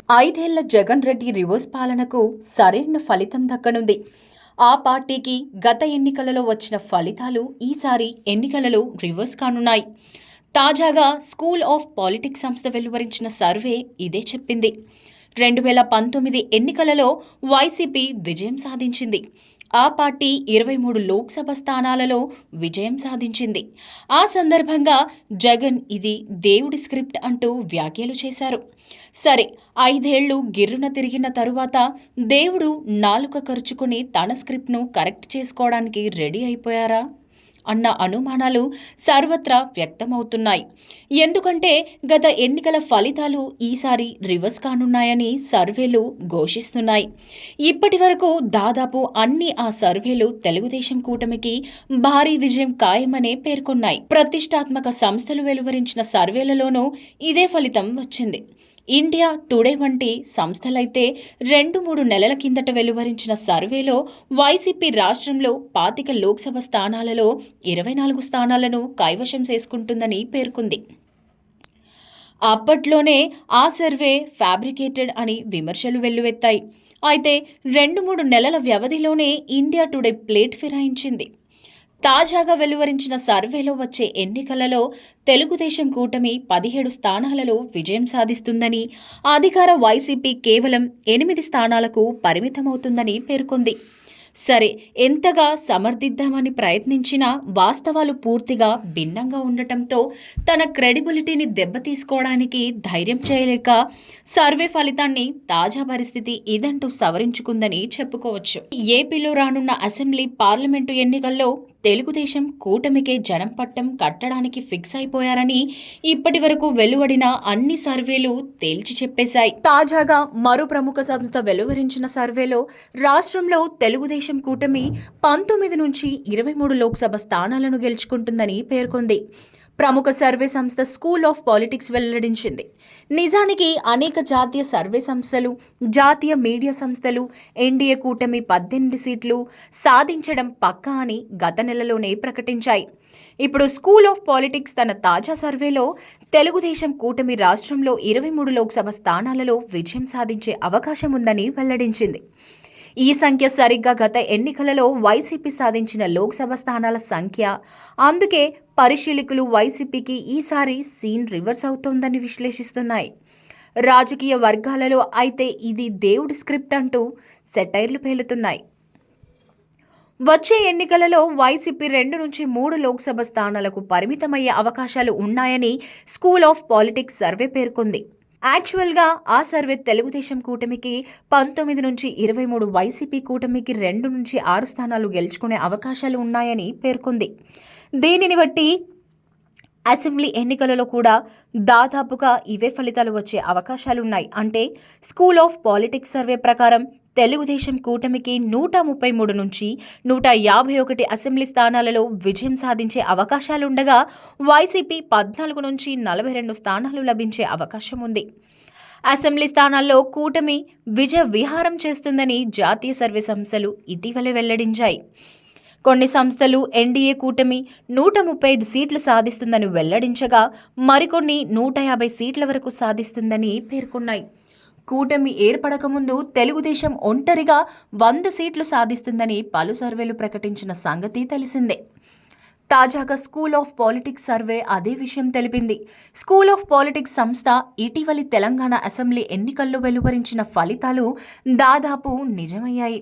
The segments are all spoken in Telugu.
ఐదేళ్ల జగన్ రెడ్డి రివర్స్ పాలనకు సరైన ఫలితం దక్కనుంది. ఆ పార్టీకి గత ఎన్నికలలో వచ్చిన ఫలితాలు ఈసారి ఎన్నికలలో రివర్స్ కానున్నాయి. తాజాగా స్కూల్ ఆఫ్ పాలిటిక్స్ సంస్థ వెలువరించిన సర్వే ఇదే చెప్పింది. 2019 ఎన్నికలలో వైసీపీ విజయం సాధించింది. ఆ పార్టీ 23 లోక్సభ స్థానాలలో విజయం సాధించింది. ఆ సందర్భంగా జగన్ ఇది దేవుడి స్క్రిప్ట్ అంటూ వ్యాఖ్యలు చేశారు. సరే, 5 ఏళ్లు గిర్రున తిరిగిన తరువాత దేవుడు నాలుక ఖర్చుకుని తన స్క్రిప్ట్ను కరెక్ట్ చేసుకోవడానికి రెడీ అయిపోయారా అన్న అనుమానాలు సర్వత్రా వ్యక్తమవుతున్నాయి. ఎందుకంటే గత ఎన్నికల ఫలితాలు ఈసారి రివర్స్ కానున్నాయని సర్వేలు ఘోషిస్తున్నాయి. ఇప్పటి వరకు దాదాపు అన్ని ఆ సర్వేలు తెలుగుదేశం కూటమికి భారీ విజయం ఖాయమనే పేర్కొన్నాయి. ప్రతిష్టాత్మక సంస్థలు వెలువరించిన సర్వేలలోనూ ఇదే ఫలితం వచ్చింది. ఇండియా టుడే వంటి సంస్థలైతే 2-3 నెలల కిందట వెలువరించిన సర్వేలో వైసీపీ రాష్ట్రంలో 25 లోక్సభ స్థానాలలో 24 స్థానాలను కైవశం చేసుకుంటుందని పేర్కొంది. అప్పట్లోనే ఆ సర్వే ఫ్యాబ్రికేటెడ్ అని విమర్శలు వెల్లువెత్తాయి. అయితే 2-3 నెలల వ్యవధిలోనే ఇండియా టుడే ప్లేట్ ఫిరాయించింది. తాజాగా వెలువరించిన సర్వేలో వచ్చే ఎన్నికలలో తెలుగుదేశం కూటమి 17 స్థానాలలో విజయం సాధిస్తుందని, అధికార వైసీపీ కేవలం 8 స్థానాలకు పరిమితమవుతుందని పేర్కొంది. సరే, ఎంతగా సమర్థిద్దామని ప్రయత్నించినా వాస్తవాలు పూర్తిగా భిన్నంగా ఉండటంతో తన క్రెడిబిలిటీని దెబ్బతీసుకోవడానికి ధైర్యం చేయలేక సర్వే ఫలితాన్ని తాజా పరిస్థితి ఇదంటూ సవరించుకుందని చెప్పుకోవచ్చు. ఏపీలో రానున్న అసెంబ్లీ, పార్లమెంటు ఎన్నికల్లో తెలుగుదేశం కూటమికే జనం పట్టం కట్టడానికి ఫిక్స్ అయిపోయారని ఇప్పటి వరకు వెలువడిన అన్ని సర్వేలు తేల్చి చెప్పేశాయి. తాజాగా మరో ప్రముఖ సంస్థ వెలువరించిన సర్వేలో రాష్ట్రంలో తెలుగుదేశం కూటమి 19 నుంచి 23 లోక్సభ స్థానాలను గెలుచుకుంటుందని పేర్కొంది. ప్రముఖ సర్వే సంస్థ స్కూల్ ఆఫ్ పాలిటిక్స్ వెల్లడించింది. నిజానికి అనేక జాతీయ సర్వే సంస్థలు, జాతీయ మీడియా సంస్థలు ఎన్డీఏ కూటమి 18 సీట్లు సాధించడం పక్కా అని గత నెలలోనే ప్రకటించాయి. ఇప్పుడు స్కూల్ ఆఫ్ పాలిటిక్స్ తన తాజా సర్వేలో తెలుగుదేశం కూటమి రాష్ట్రంలో 23 లోక్సభ స్థానాలలో విజయం సాధించే అవకాశం ఉందని వెల్లడించింది. ఈ సంఖ్య సరిగ్గా గత ఎన్నికలలో వైసీపీ సాధించిన లోక్సభ స్థానాల సంఖ్య. అందుకే పరిశీలకులు వైసీపీకి ఈసారి సీన్ రివర్స్ అవుతోందని విశ్లేషిస్తున్నాయి. రాజకీయ వర్గాలలో అయితే ఇది దేవుడి స్క్రిప్ట్ అంటూ సెటైర్లు పేలుతున్నాయి. వచ్చే ఎన్నికలలో వైసీపీ 2 నుంచి 3 లోక్సభ స్థానాలకు పరిమితమయ్యే అవకాశాలు ఉన్నాయని స్కూల్ ఆఫ్ పాలిటిక్స్ సర్వే పేర్కొంది. యాక్చువల్గా ఆ సర్వే తెలుగుదేశం కూటమికి 19 నుంచి 23, వైసీపీ కూటమికి 2 నుంచి 6 స్థానాలు గెలుచుకునే అవకాశాలు ఉన్నాయని పేర్కొంది. దీనిని బట్టి అసెంబ్లీ ఎన్నికలలో కూడా దాదాపుగా ఇవే ఫలితాలు వచ్చే అవకాశాలున్నాయి. అంటే స్కూల్ ఆఫ్ పాలిటిక్స్ సర్వే ప్రకారం తెలుగుదేశం కూటమికి 133 నుంచి 151 అసెంబ్లీ స్థానాలలో విజయం సాధించే అవకాశాలుండగా వైసీపీ 14 నుంచి 42 స్థానాలు లభించే అవకాశం ఉంది. అసెంబ్లీ స్థానాల్లో కూటమి విజయ విహారం చేస్తుందని జాతీయ సర్వే సంస్థలు ఇటీవలే వెల్లడించాయి. కొన్ని సంస్థలు ఎన్డీఏ కూటమి 135 సీట్లు సాధిస్తుందని వెల్లడించగా మరికొన్ని 150 సీట్ల వరకు సాధిస్తుందని పేర్కొన్నాయి. కూటమి ఏర్పడకముందు తెలుగుదేశం ఒంటరిగా 100 సీట్లు సాధిస్తుందని పలు సర్వేలు ప్రకటించిన సంగతి తెలిసిందే. తాజాగా స్కూల్ ఆఫ్ పాలిటిక్స్ సర్వే అదే విషయం తెలిపింది. స్కూల్ ఆఫ్ పాలిటిక్స్ సంస్థ ఇటీవలి తెలంగాణ అసెంబ్లీ ఎన్నికల్లో వెలువరించిన ఫలితాలు దాదాపు నిజమయ్యాయి.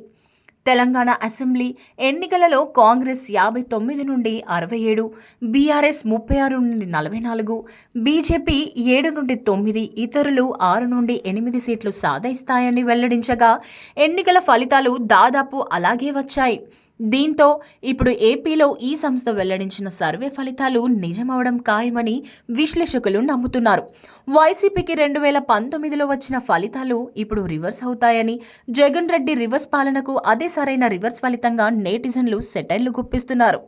తెలంగాణ అసెంబ్లీ ఎన్నికలలో కాంగ్రెస్ 59 నుండి 67, బీఆర్ఎస్ 36 నుండి 44, బీజేపీ 7 నుండి 9, ఇతరులు 6 నుండి 8 సీట్లు సాధిస్తాయని వెల్లడించగా ఎన్నికల ఫలితాలు దాదాపు అలాగే వచ్చాయి. దీంతో ఇప్పుడు ఏపీలో ఈ సంస్థ వెల్లడించిన సర్వే ఫలితాలు నిజమవడం ఖాయమని విశ్లేషకులు నమ్ముతున్నారు. వైసీపీకి 2019లో వచ్చిన ఫలితాలు ఇప్పుడు రివర్స్ అవుతాయని, జగన్ రెడ్డి రివర్స్ పాలనకు అదే సరైన రివర్స్ ఫలితంగా నెటిజన్లు సెటైర్లు గుప్పిస్తున్నారు.